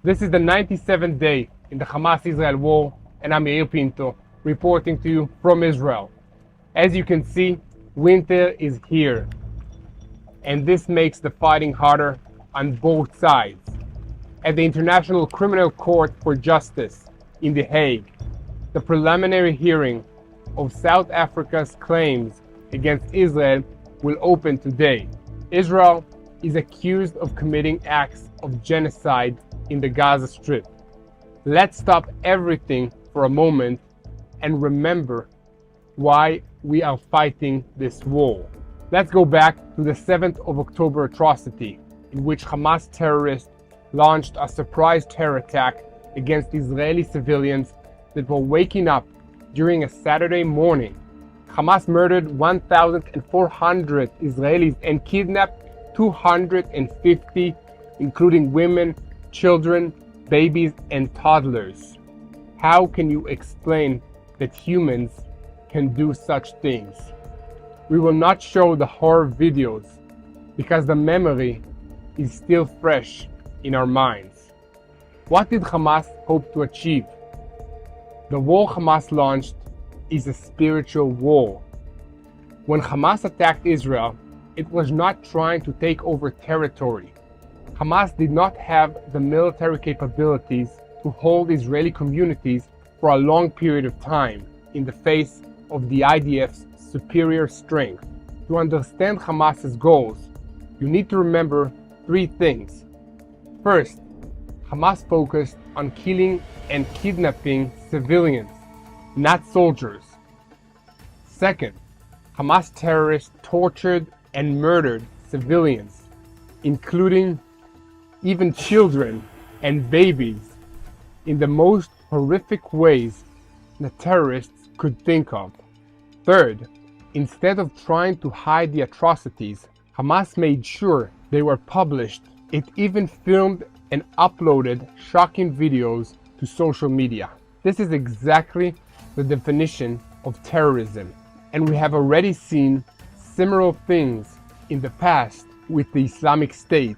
This is the 97th day in the Hamas-Israel war, and I'm Yair Pinto, reporting to you from Israel. As you can see, winter is here, and this makes the fighting harder on both sides. At the International Criminal Court for Justice in The Hague, the preliminary hearing of South Africa's claims against Israel will open today. Israel is accused of committing acts of genocide in the Gaza Strip. Let's stop everything for a moment and remember why we are fighting this war. Let's go back to the 7th of October atrocity, in which Hamas terrorists launched a surprise terror attack against Israeli civilians that were waking up during a Saturday morning. Hamas murdered 1,400 Israelis and kidnapped 250, including women, children, babies, and toddlers. How can you explain that humans can do such things? We will not show the horror videos because the memory is still fresh in our minds. What did Hamas hope to achieve? The war Hamas launched is a spiritual war. When Hamas attacked Israel, it was not trying to take over territory. Hamas did not have the military capabilities to hold Israeli communities for a long period of time in the face of the IDF's superior strength. To understand Hamas's goals, you need to remember three things. First, Hamas focused on killing and kidnapping civilians, not soldiers. Second, Hamas terrorists tortured and murdered civilians, including even children and babies, in the most horrific ways the terrorists could think of. Third, instead of trying to hide the atrocities, Hamas made sure they were published. It even filmed and uploaded shocking videos to social media. This is exactly the definition of terrorism, and we have already seen similar things in the past with the Islamic State,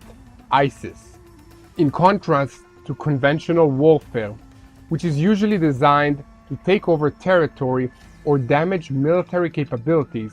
ISIS. In contrast to conventional warfare, which is usually designed to take over territory or damage military capabilities,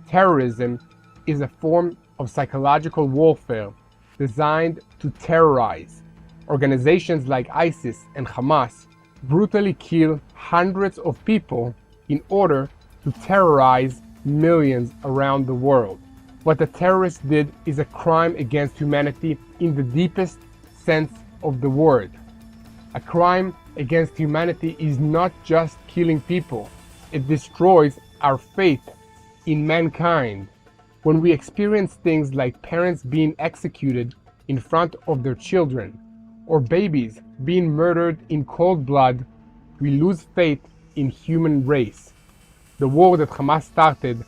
terrorism is a form of psychological warfare designed to terrorize. Organizations like ISIS and Hamas brutally kill hundreds of people in order to terrorize millions around the world. What the terrorists did is a crime against humanity in the deepest sense of the word. A crime against humanity is not just killing people. It destroys our faith in mankind. When we experience things like parents being executed in front of their children, or babies being murdered in cold blood, we lose faith in human race. The war that Hamas started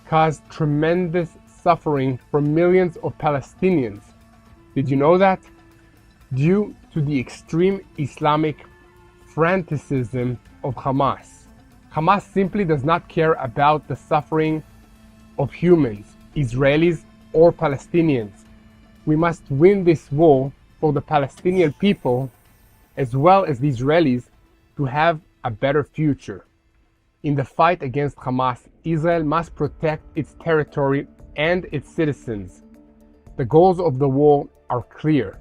caused tremendous suffering for millions of Palestinians. Did you know that? Due to the extreme Islamic fanaticism of Hamas. Hamas simply does not care about the suffering of humans, Israelis or Palestinians. We must win this war for the Palestinian people as well as the Israelis to have a better future. In the fight against Hamas, Israel must protect its territory and its citizens. The goals of the war are clear.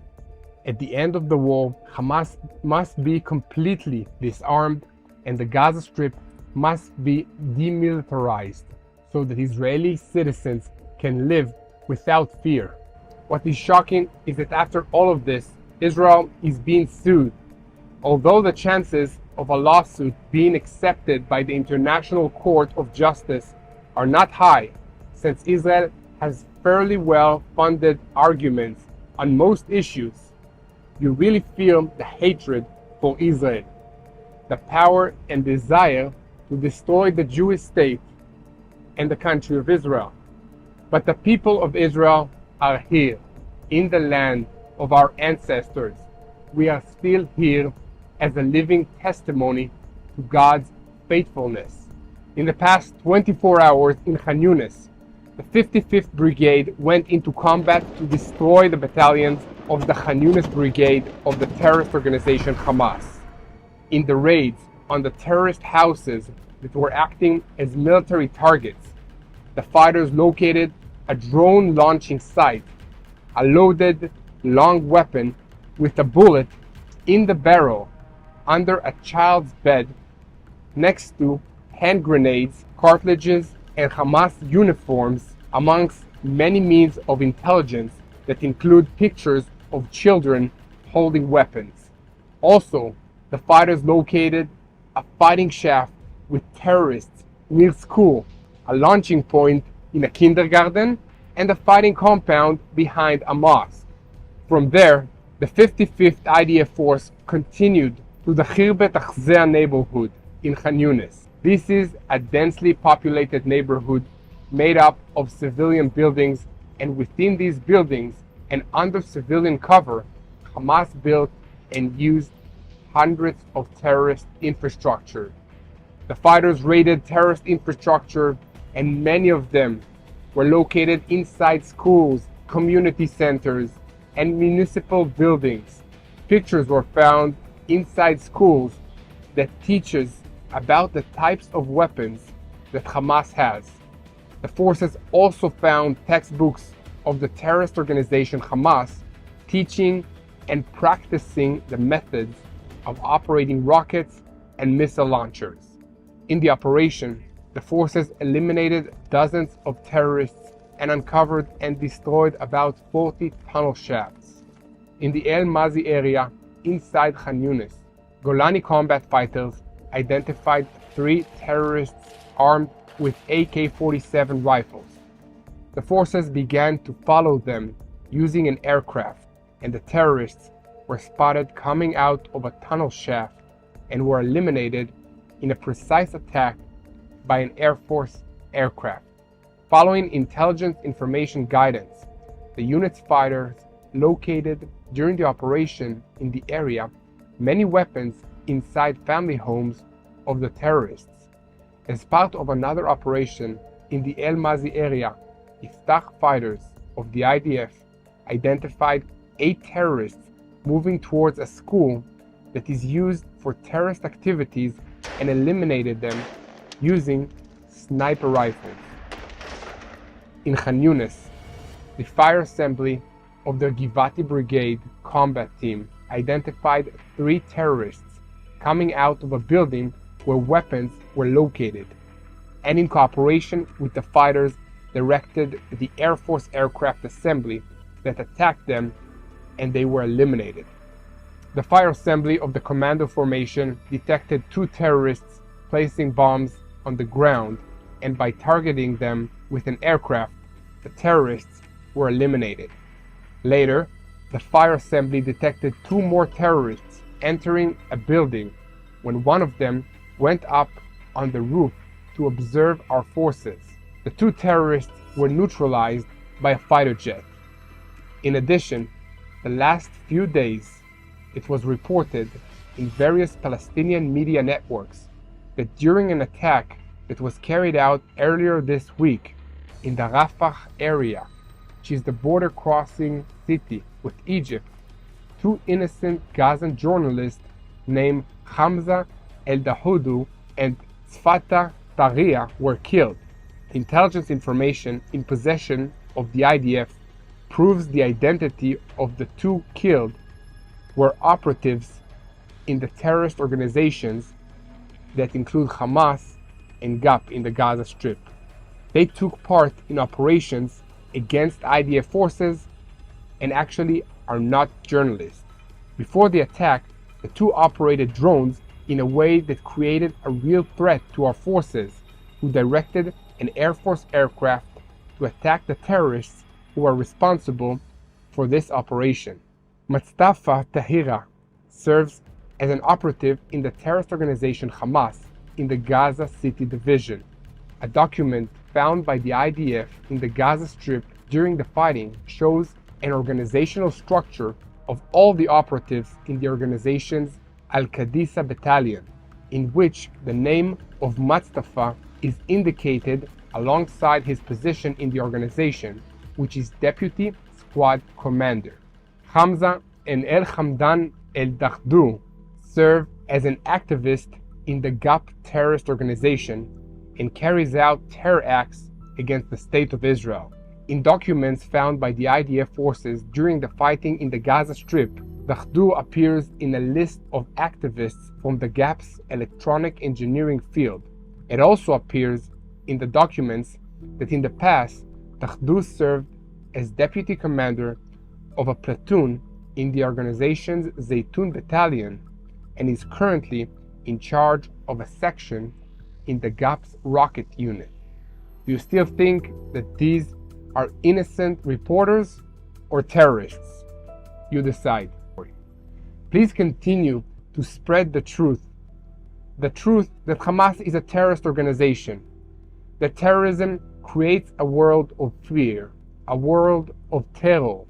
At the end of the war, Hamas must be completely disarmed and the Gaza Strip must be demilitarized so that Israeli citizens can live without fear. What is shocking is that after all of this, Israel is being sued. Although the chances of a lawsuit being accepted by the International Court of Justice are not high, since Israel has fairly well-funded arguments on most issues, you really feel the hatred for Israel, the power and desire to destroy the Jewish state and the country of Israel. But the people of Israel are here, in the land of our ancestors. We are still here as a living testimony to God's faithfulness. In the past 24 hours in Khan Yunis, the 55th Brigade went into combat to destroy the battalions of the Khan Yunis Brigade of the terrorist organization Hamas. In the raids on the terrorist houses that were acting as military targets, the fighters located a drone launching site, a loaded long weapon with a bullet in the barrel under a child's bed, next to hand grenades, cartridges, and Hamas uniforms, amongst many means of intelligence that include pictures of children holding weapons. Also, the fighters located a fighting shaft with terrorists near school, a launching point in a kindergarten, and a fighting compound behind a mosque. From there, the 55th IDF force continued to the Khirbet Akhzea neighborhood in Khan Yunis. This is a densely populated neighborhood made up of civilian buildings, and within these buildings and under civilian cover, Hamas built and used hundreds of terrorist infrastructure. The fighters raided terrorist infrastructure, and many of them were located inside schools, community centers, and municipal buildings. Pictures were found inside schools that teaches about the types of weapons that Hamas has. The forces also found textbooks of the terrorist organization Hamas teaching and practicing the methods of operating rockets and missile launchers. In the operation, the forces eliminated dozens of terrorists and uncovered and destroyed about 40 tunnel shafts. In the El Mazi area inside Khan Yunis, Golani combat fighters identified 3 terrorists armed with AK-47 rifles. The forces began to follow them using an aircraft, and the terrorists were spotted coming out of a tunnel shaft and were eliminated in a precise attack by an Air Force aircraft. Following intelligence information guidance, the unit's fighters located during the operation in the area many weapons inside family homes of the terrorists. As part of another operation in the El Mazi area, Iftach fighters of the IDF identified 8 terrorists moving towards a school that is used for terrorist activities and eliminated them using sniper rifles. In Khan Yunis, the fire assembly of the Givati Brigade combat team identified 3 terrorists coming out of a building where weapons were located, and in cooperation with the fighters directed the Air Force aircraft assembly that attacked them, and they were eliminated. The fire assembly of the commando formation detected 2 terrorists placing bombs on the ground, and by targeting them with an aircraft, the terrorists were eliminated. Later, the fire assembly detected 2 more terrorists entering a building when one of them went up on the roof to observe our forces. The 2 terrorists were neutralized by a fighter jet. In addition, the last few days, it was reported in various Palestinian media networks that during an attack that was carried out earlier this week in the Rafah area, which is the border crossing city with Egypt, 2 innocent Gazan journalists named Hamza El-Dahudu and Sfata Tariya were killed. Intelligence information in possession of the IDF proves the identity of the 2 killed were operatives in the terrorist organizations that include Hamas and GAP in the Gaza Strip. They took part in operations against IDF forces and actually are not journalists. Before the attack, the 2 operated drones in a way that created a real threat to our forces, who directed an Air Force aircraft to attack the terrorists who are responsible for this operation. Mustafa Tahira serves as an operative in the terrorist organization Hamas in the Gaza City Division. A document found by the IDF in the Gaza Strip during the fighting shows an organizational structure of all the operatives in the organization's Al-Qadisa battalion, in which the name of Mustafa is indicated alongside his position in the organization, which is Deputy Squad Commander. Hamza and El Hamdan El Dakhdu serve as an activist in the GAP terrorist organization and carries out terror acts against the State of Israel. In documents found by the IDF forces during the fighting in the Gaza Strip, Dakhdu appears in a list of activists from the GAP's electronic engineering field. It also appears in the documents that in the past, Dakhdu served as deputy commander of a platoon in the organization's Zaytun battalion and is currently in charge of a section in the GAP's rocket unit. Do you still think that these are innocent reporters or terrorists? You decide. Please continue to spread the truth that Hamas is a terrorist organization, that terrorism creates a world of fear, a world of terror.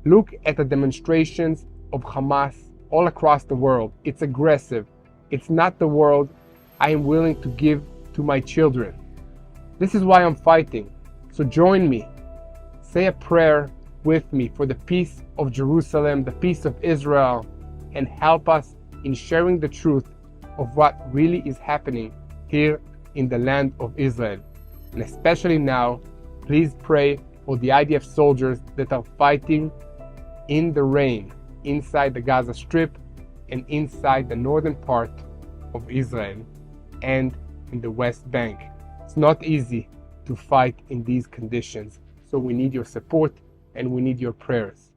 Look at the demonstrations of Hamas all across the world. It's aggressive. It's not the world I am willing to give to my children. This is why I'm fighting. So join me. Say a prayer with me for the peace of Jerusalem, the peace of Israel, and help us in sharing the truth of what really is happening here in the land of Israel. And especially now, please pray for the IDF soldiers that are fighting in the rain inside the Gaza Strip and inside the northern part of Israel and in the West Bank. It's not easy to fight in these conditions, so we need your support and we need your prayers.